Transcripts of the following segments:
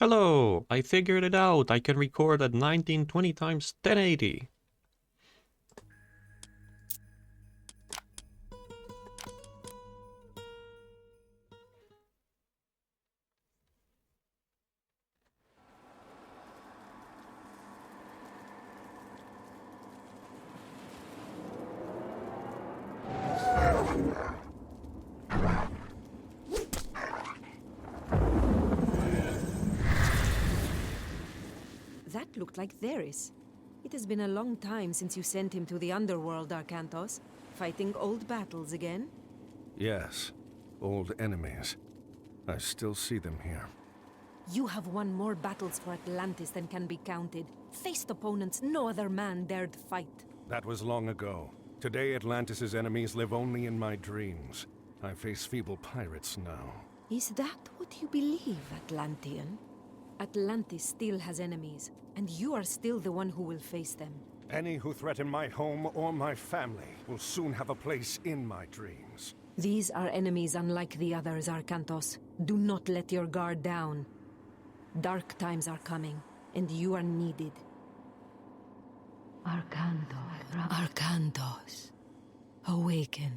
Hello, I figured it out. I can record at 1920 times 1080. That looked like Theris. It has been a long time since you sent him to the underworld, Arcantos. Fighting old battles again? Yes, old enemies. I still see them here. You have won more battles for Atlantis than can be counted. Faced opponents no other man dared fight. That was long ago. Today Atlantis' enemies live only in my dreams. I face feeble pirates now. Is that what you believe, Atlantean? Atlantis still has enemies, and you are still the one who will face them. Any who threaten my home or my family will soon have a place in my dreams. These are enemies unlike the others, Arcantos. Do not let your guard down. Dark times are coming, and you are needed. Arcantos. Awaken.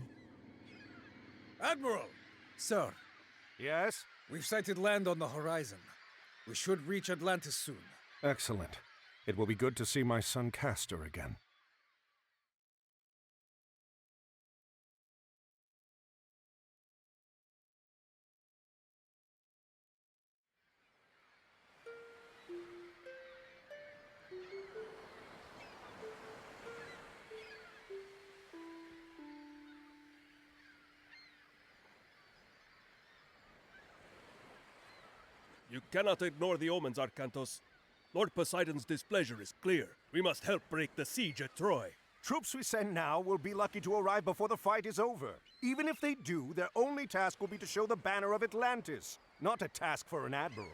Admiral! Sir, Yes? we've sighted land on the horizon. We should reach Atlantis soon. Excellent. It will be good to see my son Castor again. You cannot ignore the omens, Arcantos. Lord Poseidon's displeasure is clear. We must help break the siege at Troy. Troops we send now will be lucky to arrive before the fight is over. Even if they do, their only task will be to show the banner of Atlantis, not a task for an admiral.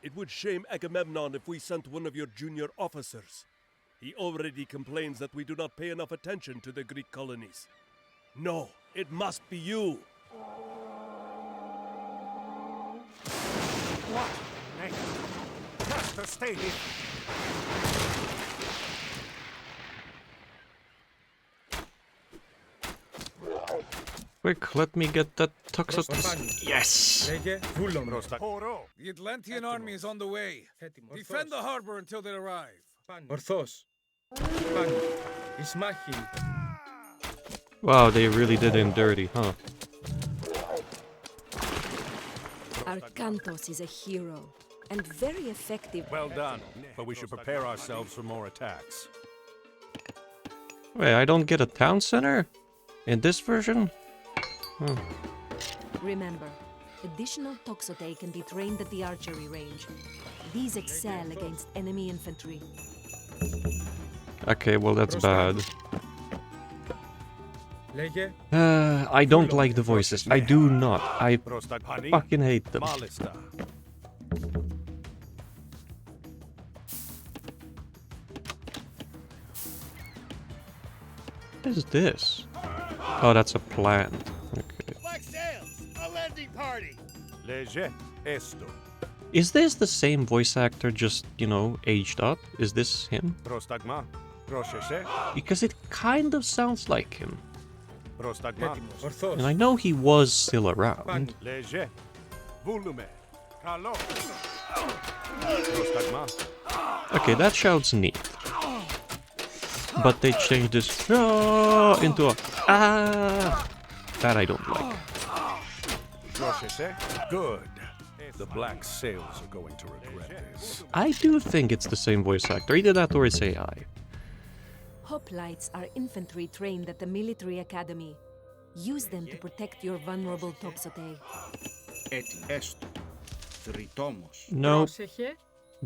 It would shame Agamemnon if we sent one of your junior officers. He already complains that we do not pay enough attention to the Greek colonies. No, it must be you. What? Nay. Castor, stay here. Quick, let me get that toxotis. Yes! Oro. The Atlantean army is on the way. Defend the harbor until they arrive. Ορθώς. Ισμάχη. Wow, they really did him dirty, huh? Arcantos is a hero, and very effective. Well done, but we should prepare ourselves for more attacks. Wait, I don't get a town center? In this version? Huh. Remember, additional toxote can be trained at the archery range. These excel against enemy infantry. Okay, well that's bad. Λέγε. I don't like the voices. I do not. I fucking hate them. Malista. What is this? Oh, that's a plant. Okay. Black sails! A landing party! Leje esto. Is this the same voice actor, just, you know, aged up? Is this him? Prostagma. Prosheshe. Because it kind of sounds like him. Prostagma. Ορθώς. And I know he was still around. Leje. Volume. Kalo. Prostagma. Okay, that shout's neat. But they changed this into a that I don't like. Prosheshe. Good. The black sails are going to regret this. I do think it's the same voice actor. Either that or it's AI. Hoplites are infantry trained at the military academy. Use them to protect your vulnerable toxote. Έτσι, έστω. Τριτόμος. No, Πρόσεχε.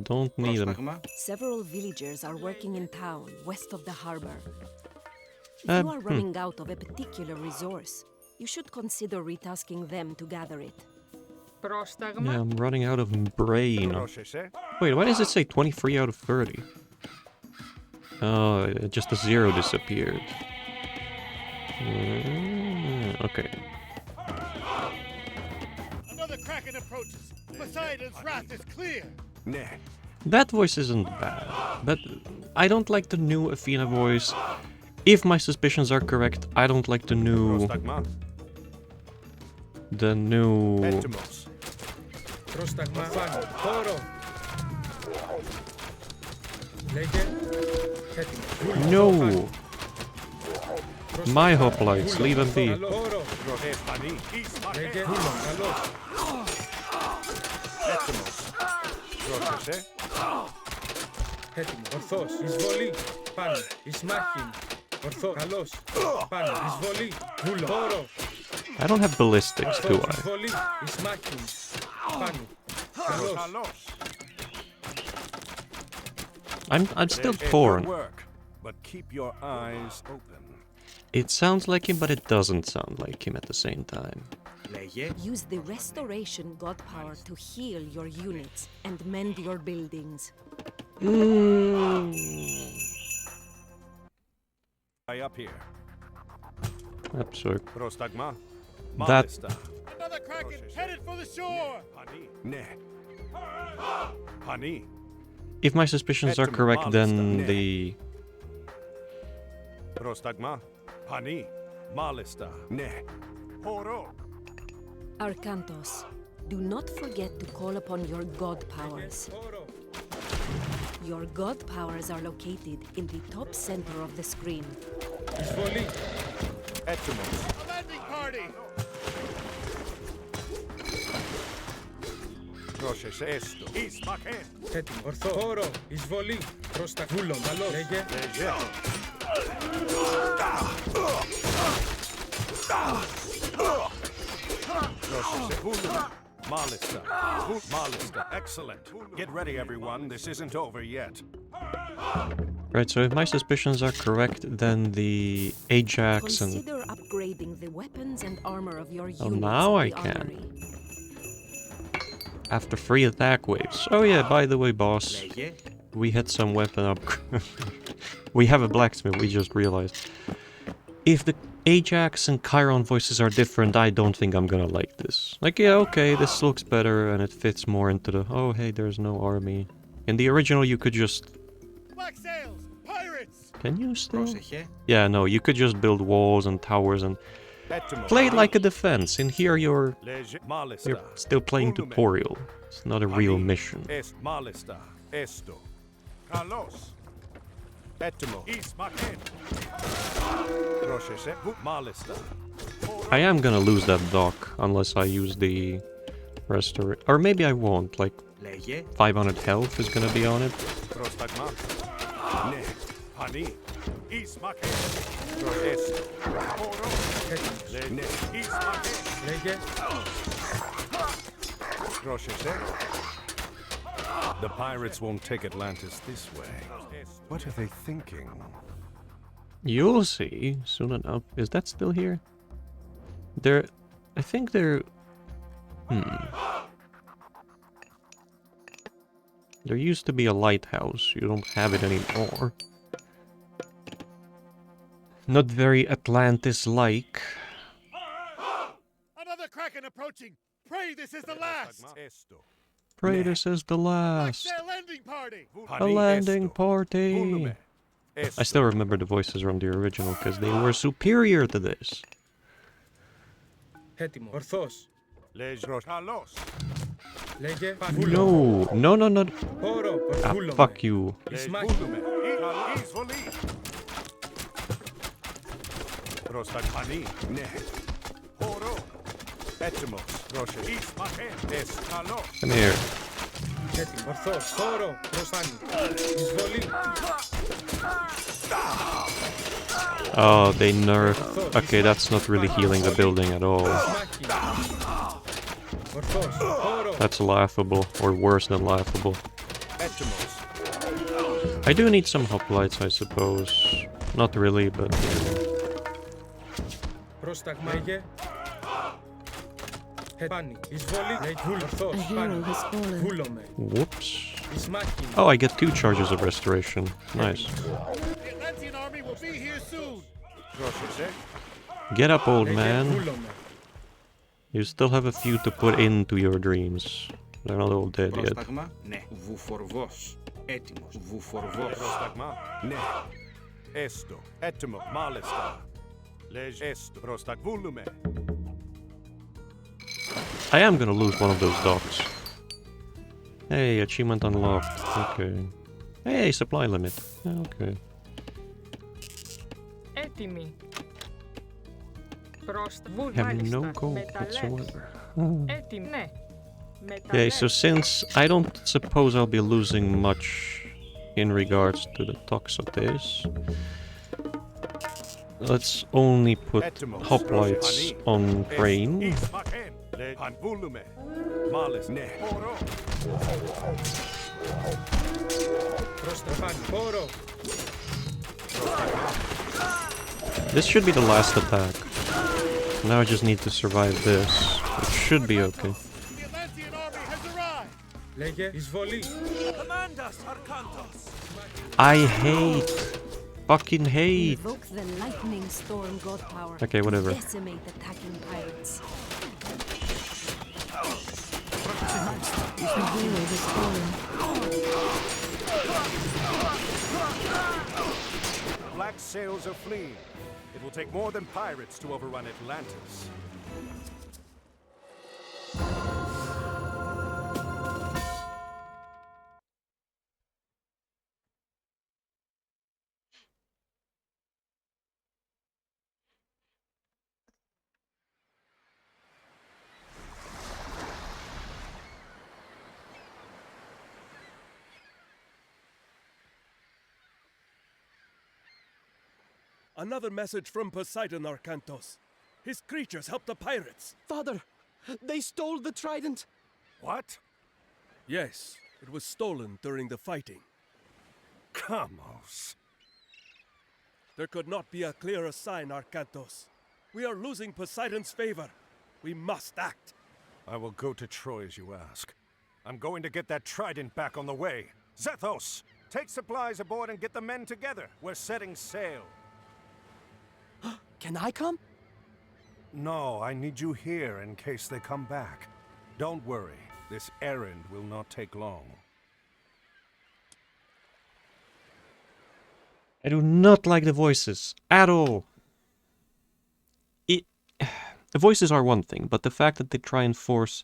don't need them. Πρόσταγμα. Several villagers are working in town, west of the harbor. If Uh, you are running out of a particular resource, you should consider retasking them to gather it. Πρόσταγμα. Yeah, I'm running out of brain. Prosheshe. Wait, why does it say 23 out of 30? Oh, just the 0 disappeared. Okay. Another Kraken approaches. Poseidon's wrath is clear. Ne. That voice isn't bad, but I don't like the new Athena voice. If my suspicions are correct, I don't like the new... Prostagma. The new... Etymos. Πρόσταγμα. Φάνη. Χώρο. Λέγε. Έτοιμο. No! My hoplites, leave them be. Χώρο. Pani. Λέγε. Καλώς. Etymos. Πρόσεχε. Έτοιμο. Ορθός. Εισβολή. Πάνω. Εις μάχην. Ορθό. Καλώς. Πάνω. Εισβολή. Βούλο. Χώρο. I don't have ballistics, do I? Εισβολή. Εις μάχην. Πάνω. Καλώς. Kalos. I'm still Good torn. work, but keep your eyes open. It sounds like him, but it doesn't sound like him at the same time. Λέγε. Use the restoration god power to heal your units and mend your buildings. Up here. Absurd. Prostagma. That- Malista. Another kraken headed for the shore. Pani. Ne. Pani. If my suspicions are correct, then the... Prostagma. Pani. Malista. Ne. Horo. Arcantos, do not forget to call upon your god powers. Χώρο. Your god powers are located in the top center of the screen. Εισβολή. Etymos. A landing party. Πρόσεχε esto. Ismaken. Έτοιμο. Ορθό. Χώρο. Εισβολή. Πρόσταγμα. Βούλο. Καλώς. Λέγε. Leje. Πρόσεχε. Hulu. Malista. Malista. Excellent. Get ready, everyone. This isn't over yet. Right, so if my suspicions are correct, then the Ajax and... Consider upgrading the weapons and armor of your units. Oh, now in I the can. armory. After 3 attack waves. Oh yeah, by the way, boss. Λέγε. We had some weapon upgrade. We have a blacksmith, we just realized. If the Ajax and Chiron voices are different, I don't think I'm gonna like this. Like, yeah, okay, this looks better and it fits more into the... Oh, hey, there's no army. In the original, you could just... Black sails. Pirates. Can you still? Πρόσεχε. Yeah, no, you could just build walls and towers and Etymos. play it like a defense. In here, you're Leje. Malista. you're still playing Hulume. tutorial. It's not a real Pani. mission. Es Malista. Esto. Kalos. Etymos. Ismaken. Πρόσεχε. Malista. I am gonna lose that dock unless I use the restore. Or maybe I won't. Like Λέγε. 500 health is gonna be on it. Prostagma. Ne. Pani. Ismaken. Πρόσεχε. Horo. Έτοιμο. Ne. Ismaken. Λέγε. Πρόσεχε. The pirates won't take Atlantis this way. What are they thinking? You'll see soon enough. Is that still here? They're... I think they're... There used to be a lighthouse. You don't have it anymore. Not very Atlantis-like. Another kraken approaching. Pray this is the last. Esto. Pray this is the Black last. sail landing party. A landing Esto. party. Hulume. I still remember the voices from the original because they were superior to this. Έτοιμο. Ορθός. Kalos. Λέγε. No, no, no, no. Χώρο. Ah, Βούλο. fuck you. Εις μάχην. Hulume. Isvoli. Prostagmani. Ne. Horo. Etymos. Πρόσεχε. Ismaken. Es. Kalos. Come here. Έτοιμο. Ορθός. Χώρο. Προσάνη. Εισβολή. Oh, they nerf. Okay, that's not really healing the building at all. Μάχη. Ορθός. Χώρο. That's laughable, or worse than laughable. Etymos. I do need some hoplites, I suppose. Not really, but... Πρόσταγμα. Λέγε. Πάνη. Εισβολή. Λέγε. Ορθός. Πάνη. Βούλομε. Whoops. Εις μάχην. Oh, I get 2 charges of restoration. Nice. The Atlantean army will be here soon. Πρόσεχε. Get up, old Λέγε. man. Βούλομε. You still have a few to put into your dreams. They're not all dead yet. Πρόσταγμα, ναι. Βουφορβός. Έτοιμος. Βουφορβός. Πρόσταγμα, ναι. Esto, έτοιμο, μάλιστα. Λες esto, πρόσταγβούλουμε. I am gonna lose one of those dogs. Hey, achievement unlocked. Okay. Hey, supply limit. Okay. Έτοιμοι. Have no gold whatsoever. Έτοιμοι, ναι. Okay, so since I don't suppose I'll be losing much in regards to the toxotes, let's only put hoplites on brain. Hanvulume. Males, ne. Προστροφάν πόρο. This should be the last attack. Now I just need to survive this. It should be okay. The Atlantean army has arrived! Λέγε εισβολή. I hate. Fucking hate. Invoke the lightning storm god power. Okay, whatever. To decimate attacking pirates. The hero has fallen. Black sails are fleeing. It will take more than pirates to overrun Atlantis. Another message from Poseidon, Arkantos. His creatures helped the pirates. Father, they stole the trident. What? Yes, it was stolen during the fighting. Kamos. There could not be a clearer sign, Arkantos. We are losing Poseidon's favor. We must act. I will go to Troy as you ask. I'm going to get that trident back on the way. Zethos, take supplies aboard and get the men together. We're setting sail. Can I come? No, I need you here in case they come back. Don't worry, this errand will not take long. I do not like the voices at all. The voices are one thing, but the fact that they try and force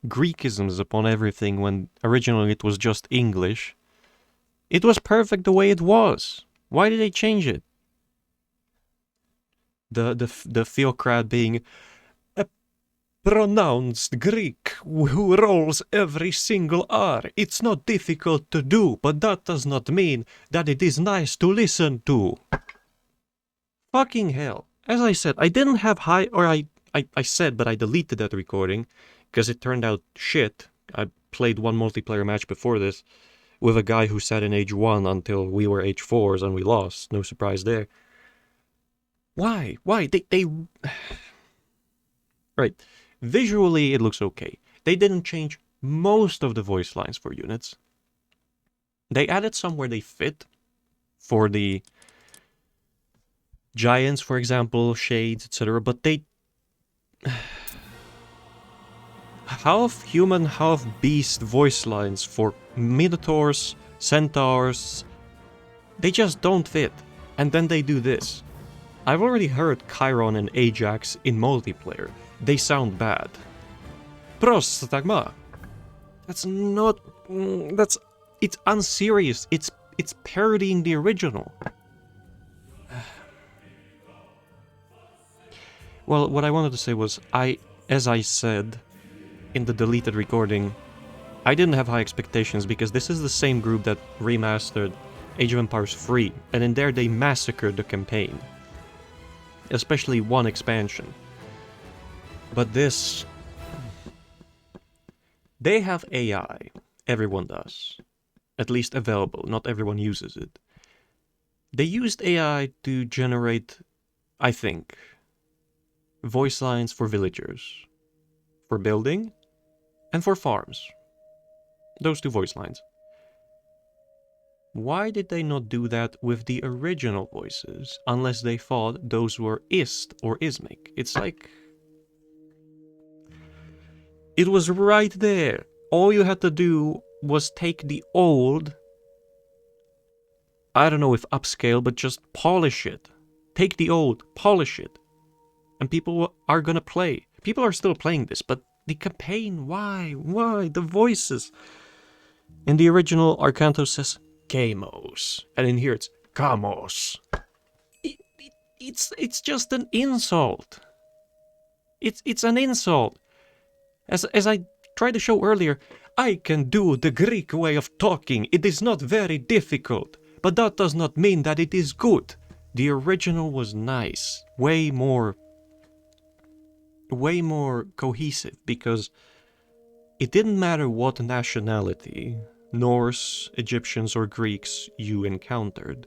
Greekisms upon everything when originally it was just English, it was perfect the way it was. Why did they change it? The theocrat being a pronounced Greek who rolls every single R. It's not difficult to do, but that does not mean that it is nice to listen to. Fucking hell. As I said, I didn't have high, or I said, but I deleted that recording because it turned out shit. I played one multiplayer match before this with a guy who sat in age 1 until we were age 4s and we lost. No surprise there. Why? Why? They... Right. Visually, it looks okay. They didn't change most of the voice lines for units. They added some where they fit. For the giants, for example, shades, etc. But they... half human, half beast voice lines for minotaurs, centaurs... They just don't fit. And then they do this. I've already heard Chiron and Ajax in multiplayer. They sound bad. Prostagma. That's not... That's... It's unserious. It's parodying the original. Well, what I wanted to say was, as I said in the deleted recording, I didn't have high expectations because this is the same group that remastered Age of Empires 3, and in there they massacred the campaign. Especially one expansion. But this... They have AI. Everyone does. At least available. Not everyone uses it. They used AI to generate, I think, voice lines for villagers. For building. And for farms. Those two voice lines. Why did they not do that with the original voices, unless they thought those were Ist or Ismic? It's like... It was right there. all you had to do was take the old, I don't know if upscale, but just polish it. Take the old, polish it, and people are gonna play. People are still playing this, but the campaign, why? The voices. In the original, Arcanto says Gamos, and in here it's Gamos. It's just an insult. It's an insult. As I tried to show earlier, I can do the Greek way of talking. It is not very difficult, but that does not mean that it is good. The original was nice, way more cohesive, because it didn't matter what nationality, Norse, Egyptians, or Greeks you encountered.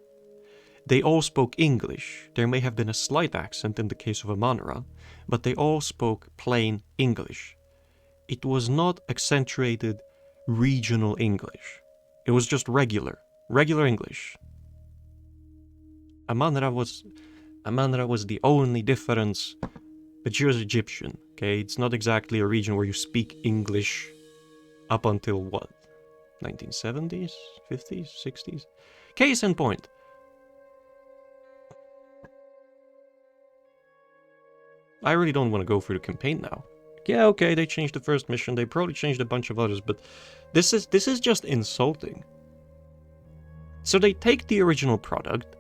They all spoke English. There may have been a slight accent in the case of Amanra, but they all spoke plain English. It was not accentuated regional English. It was just regular English. Amanra was the only difference, but she was Egyptian, okay? It's not exactly a region where you speak English up until what? 1970s? 50s? 60s? Case in point. I really don't want to go through the campaign now. Yeah, okay, they changed the first mission, they probably changed a bunch of others, but this is just insulting. So they take the original product,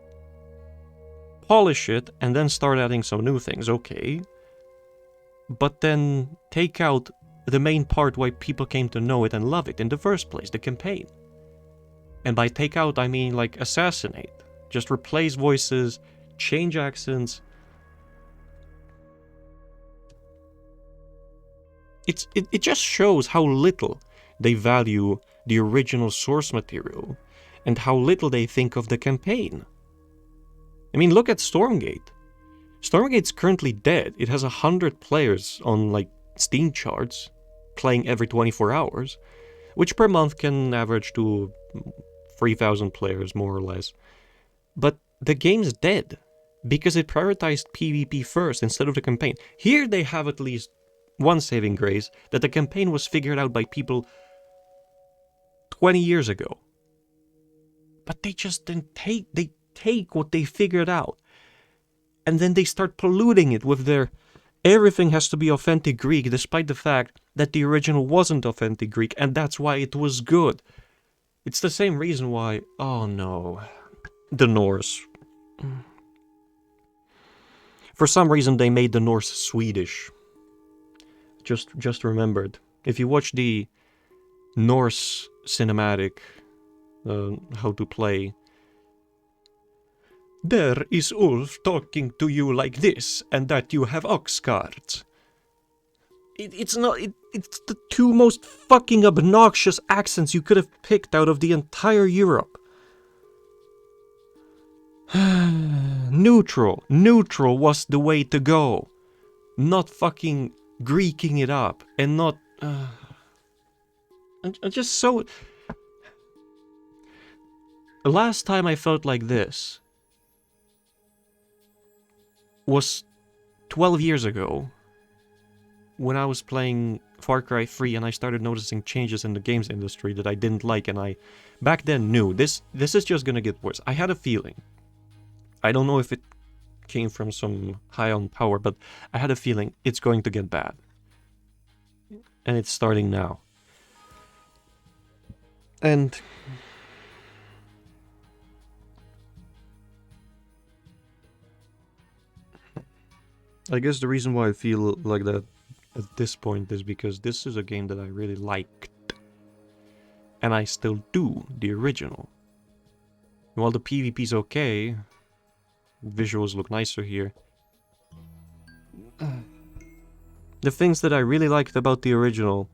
polish it, and then start adding some new things, okay. But then take out the main part why people came to know it and love it in the first place, the campaign. And by take out, I mean like assassinate. Just replace voices, change accents. It just shows how little they value the original source material and how little they think of the campaign. I mean, look at Stormgate. Stormgate's currently dead. It has 100 players on like Steam charts, playing every 24 hours, which per month can average to 3,000 players, more or less. But the game's dead because it prioritized PvP first instead of the campaign. Here they have at least one saving grace, that the campaign was figured out by people 20 years ago. But they just didn't take what they figured out, and then they start polluting it with their everything has to be authentic Greek, despite the fact that the original wasn't authentic Greek, and that's why it was good. It's the same reason why, oh no, the Norse. For some reason they made the Norse Swedish. Just remembered. If you watch the Norse cinematic, how to play, there is Ulf talking to you like this, and that you have ox carts. It's the two most fucking obnoxious accents you could have picked out of the entire Europe. Neutral was the way to go. Not fucking Greeking it up, and not... I'm just so... Last time I felt like this was 12 years ago, when I was playing Far Cry 3 and I started noticing changes in the games industry that I didn't like, and I back then knew this is just gonna get worse. I had a feeling. I don't know if it came from some high on power, but I had a feeling it's going to get bad. And it's starting now. And I guess the reason why I feel like that at this point is because this is a game that I really liked. And I still do, the original. While the PvP's okay, visuals look nicer here. The things that I really liked about the original,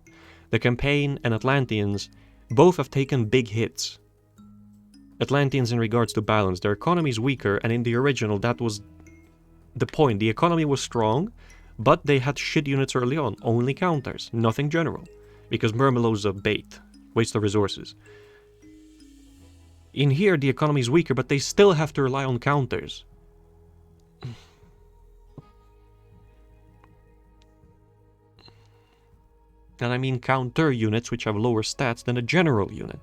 the campaign and Atlanteans, both have taken big hits. Atlanteans in regards to balance, their economy is weaker, and in the original that was the point. The economy was strong, but they had shit units early on, only counters, nothing general, because Murmelo's a bait, waste of resources. In here the economy is weaker, but they still have to rely on counters. And I mean counter units which have lower stats than a general unit.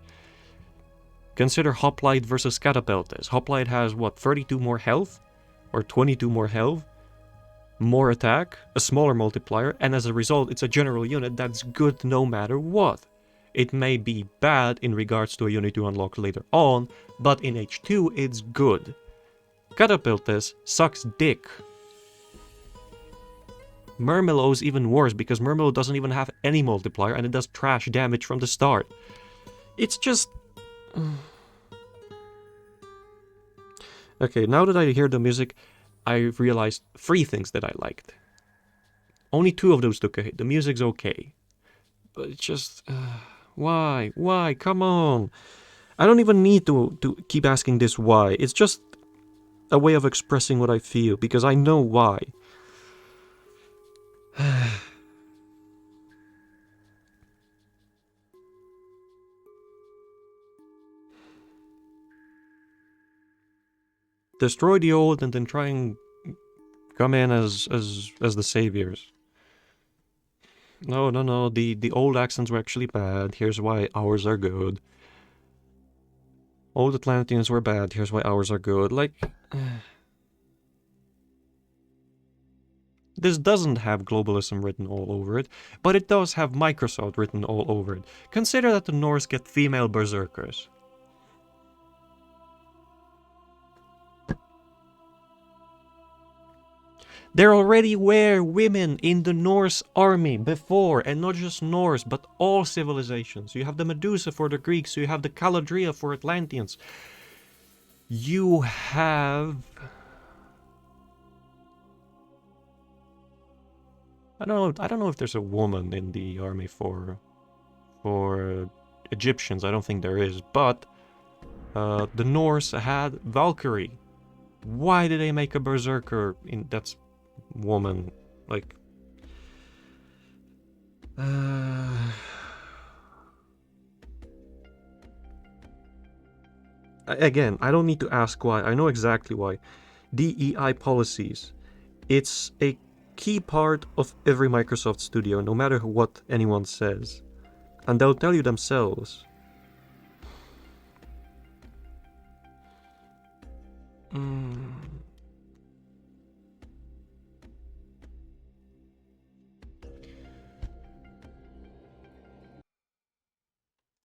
Consider Hoplite versus Catapultes. Hoplite has, what, 32 more health? Or 22 more health? More attack, a smaller multiplier, and as a result it's a general unit that's good no matter what. It may be bad in regards to a unit you unlock later on, but in H2 it's good. Catapultes sucks dick. Murmillo's even worse because Murmillo doesn't even have any multiplier and it does trash damage from the start. It's just... Okay, now that I hear the music, I realized 3 things that I liked. Only 2 of those took a hit. The music's okay. But it's just... why? Why? Come on! I don't even need to keep asking this why. It's just a way of expressing what I feel, because I know why. Destroy the old and then try and come in as the saviors. No, the old accents were actually bad. Here's why ours are good. Old Atlanteans were bad. Here's why ours are good. Like... This doesn't have globalism written all over it, but it does have Microsoft written all over it. Consider that the Norse get female berserkers. There already were women in the Norse army before, and not just Norse, but all civilizations. You have the Medusa for the Greeks, you have the Caladria for Atlanteans. You have... I don't know if there's a woman in the army for Egyptians. I don't think there is, but the Norse had Valkyrie. Why did they make a berserker in that's woman? Like again, I don't need to ask why. I know exactly why. DEI policies. It's a key part of every Microsoft studio, no matter what anyone says. And they'll tell you themselves.